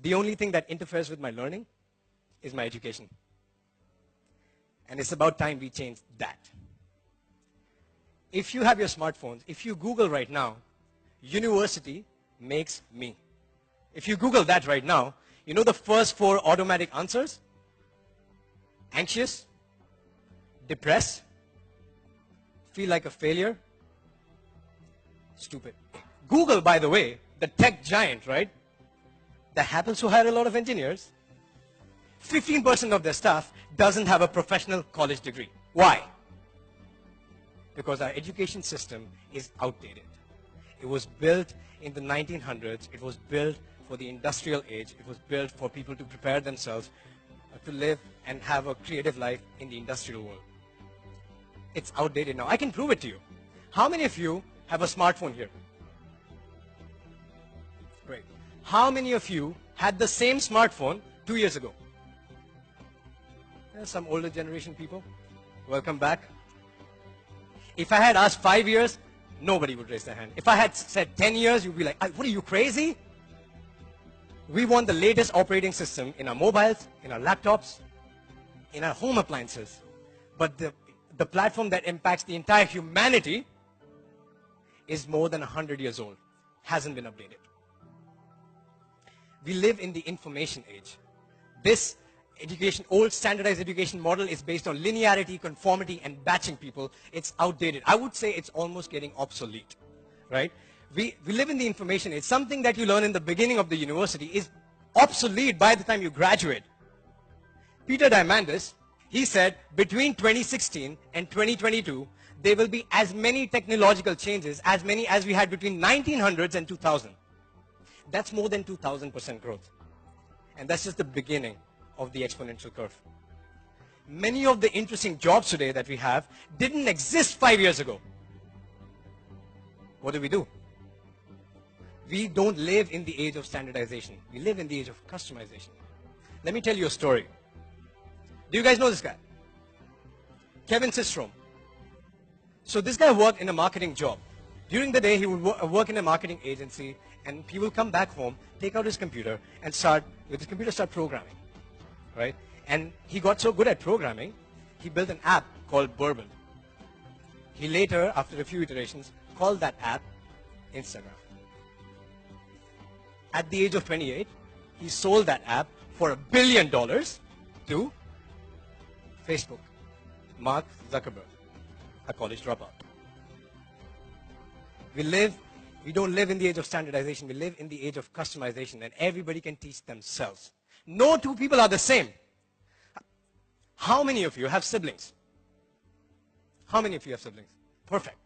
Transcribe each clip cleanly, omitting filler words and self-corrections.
The only thing that interferes with my learning is my education. And it's about time we change that. If you have your smartphones, if you Google right now, university makes me. If you Google that right now, you know the first 4 automatic answers? Anxious, depressed, feel like a failure, stupid. Google, by the way, the tech giant, right, that happens to hire a lot of engineers, 15% of their staff doesn't have a professional college degree. Why? Because our education system is outdated. It was built in the 1900s. It was built for the industrial age. It was built for people to prepare themselves to live and have a creative life in the industrial world. It's outdated now. I can prove it to you. How many of you have a smartphone here? Great. How many of you had the same smartphone 2 years ago? There's some older generation people. Welcome back. If I had asked 5 years, nobody would raise their hand. If I had said 10 years, you'd be like, what are you, crazy? We want the latest operating system in our mobiles, in our laptops, in our home appliances. But the platform that impacts the entire humanity is more than 100 years old, hasn't been updated. We live in the information age. This old standardized education model is based on linearity, conformity, and batching people. It's outdated. I would say it's almost getting obsolete, right? We live in the information age. Something that you learn in the beginning of the university is obsolete by the time you graduate. Peter Diamandis, he said between 2016 and 2022, there will be as many technological changes, as many as we had between 1900s and 2000. That's more than 2,000% growth. And that's just the beginning of the exponential curve. Many of the interesting jobs today that we have didn't exist 5 years ago. What do? We don't live in the age of standardization. We live in the age of customization. Let me tell you a story. Do you guys know this guy? Kevin Systrom. So this guy worked in a marketing job. During the day, he would work in a marketing agency, and he will come back home, take out his computer, and start programming, right? And he got so good at programming, he built an app called Bourbon. He later, after a few iterations, called that app Instagram. At the age of 28, he sold that app for $1 billion to Facebook. Mark Zuckerberg, a college dropout. We don't live in the age of standardization. We live in the age of customization, and everybody can teach themselves. No two people are the same. How many of you have siblings? How many of you have siblings? Perfect.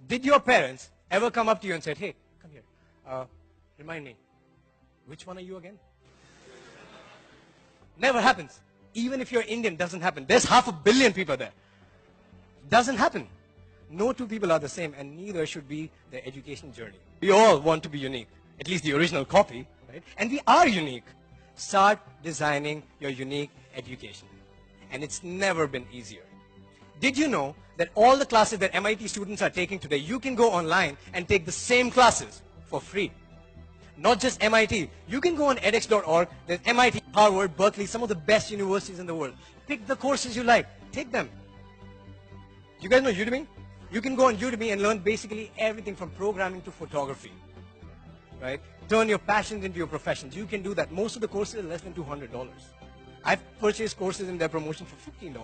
Did your parents ever come up to you and said, hey, come here, remind me, which one are you again? Never happens. Even if you're Indian, doesn't happen. There's 500 million people there. Doesn't happen. No two people are the same, and neither should be their education journey. We all want to be unique, at least the original copy, right? And we are unique. Start designing your unique education. And it's never been easier. Did you know that all the classes that MIT students are taking today, you can go online and take the same classes for free? Not just MIT. You can go on edX.org. There's MIT, Harvard, Berkeley, some of the best universities in the world. Pick the courses you like. Take them. You guys know Udemy? You can go on Udemy and learn basically everything from programming to photography, right? Turn your passions into your professions. You can do that. Most of the courses are less than $200. I've purchased courses in their promotion for $15,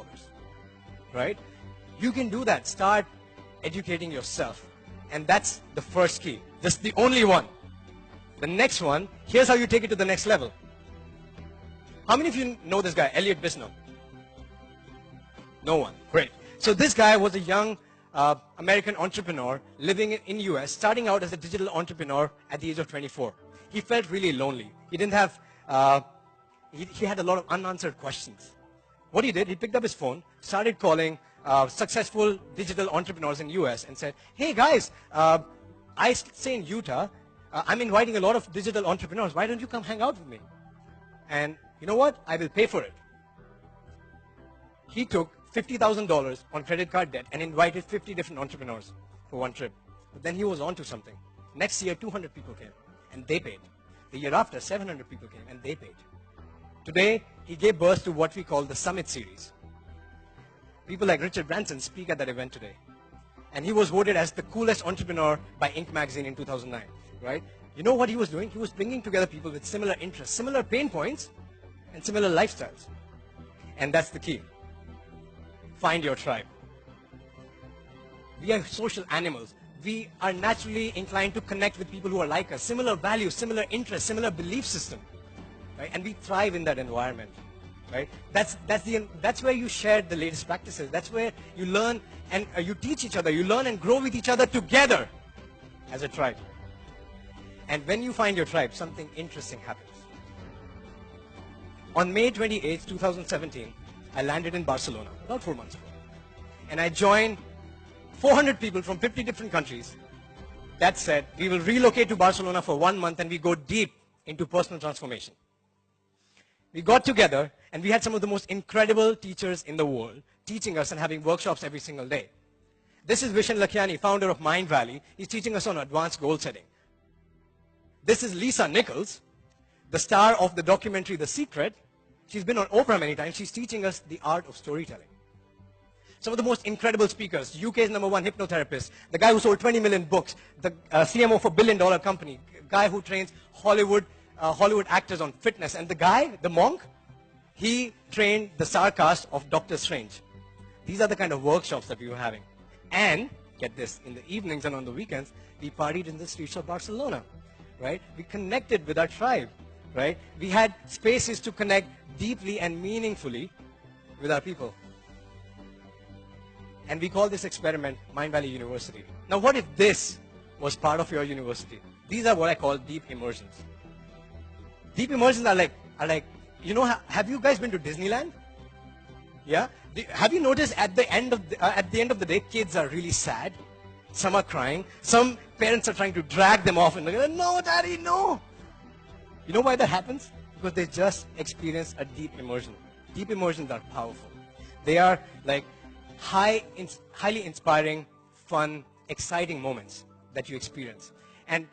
right? You can do that. Start educating yourself. And that's the first key. That's the only one. The next one, here's how you take it to the next level. How many of you know this guy, Elliot Bisnow? No one. Great. So this guy was a young American entrepreneur living in US, starting out as a digital entrepreneur at the age of 24. He felt really lonely. He didn't have, he had a lot of unanswered questions. What he did, he picked up his phone, started calling successful digital entrepreneurs in US and said, hey guys, I stay in Utah. I'm inviting a lot of digital entrepreneurs. Why don't you come hang out with me? And you know what? I will pay for it. He took $50,000 on credit card debt and invited 50 different entrepreneurs for one trip. But then he was on to something. Next year, 200 people came, and they paid. The year after, 700 people came and they paid. Today, he gave birth to what we call the Summit Series. People like Richard Branson speak at that event today. And he was voted as the coolest entrepreneur by Inc. magazine in 2009, right? You know what he was doing? He was bringing together people with similar interests, similar pain points, and similar lifestyles. And that's the key. Find your tribe. We are social animals. We are naturally inclined to connect with people who are like us, similar values, similar interests, similar belief system, right? And we thrive in that environment, right? That's where you share the latest practices. That's where you learn and you teach each other. You learn and grow with each other together as a tribe. And when you find your tribe, something interesting happens. On May 28, 2017, I landed in Barcelona about 4 months ago. And I joined 400 people from 50 different countries. That said, we will relocate to Barcelona for 1 month and we go deep into personal transformation. We got together and we had some of the most incredible teachers in the world teaching us and having workshops every single day. This is Vishen Lakhiani, founder of Mind Valley. He's teaching us on advanced goal setting. This is Lisa Nichols, the star of the documentary The Secret. She's been on Oprah many times. She's teaching us the art of storytelling. Some of the most incredible speakers, UK's #1 hypnotherapist, the guy who sold 20 million books, the CMO for a billion-dollar company, guy who trains Hollywood actors on fitness, and the guy, the monk, he trained the star cast of Doctor Strange. These are the kind of workshops that we were having. And, get this, in the evenings and on the weekends, we partied in the streets of Barcelona, right? We connected with our tribe, right? We had spaces to connect deeply and meaningfully with our people. And we call this experiment Mind Valley University. Now, what if this was part of your university? These are what I call deep immersions. Deep immersions are like, you know, have you guys been to Disneyland? Yeah? Have you noticed at the end of the day, kids are really sad? Some are crying. Some parents are trying to drag them off and they're like, no, daddy, no. You know why that happens? Because they just experienced a deep immersion. Deep immersions are powerful. They are like highly inspiring, fun, exciting moments that you experience. And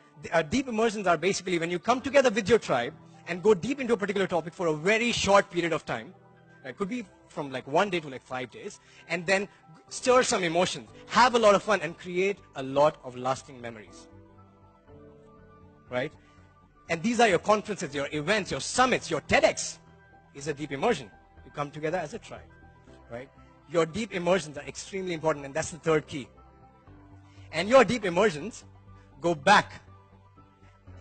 deep immersions are basically when you come together with your tribe and go deep into a particular topic for a very short period of time. It could be from like 1 day to like 5 days, and then stir some emotions, have a lot of fun, and create a lot of lasting memories. Right? And these are your conferences, your events, your summits, your TEDx is a deep immersion. You come together as a tribe. Right? Your deep immersions are extremely important, and that's the third key. And your deep immersions go back,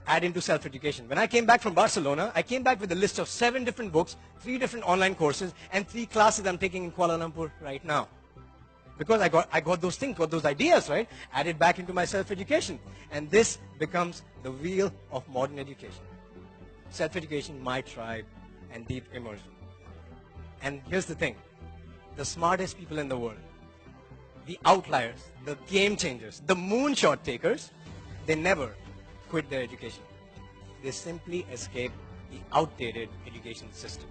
add into self-education. When I came back from Barcelona, I came back with a list of 7 different books, 3 different online courses, and 3 classes I'm taking in Kuala Lumpur right now. Because I got those things, got those ideas, right? Added back into my self-education. And this becomes the wheel of modern education. Self-education, my tribe, and deep immersion. And here's the thing. The smartest people in the world, the outliers, the game changers, the moonshot takers, they never quit their education. They simply escape the outdated education system.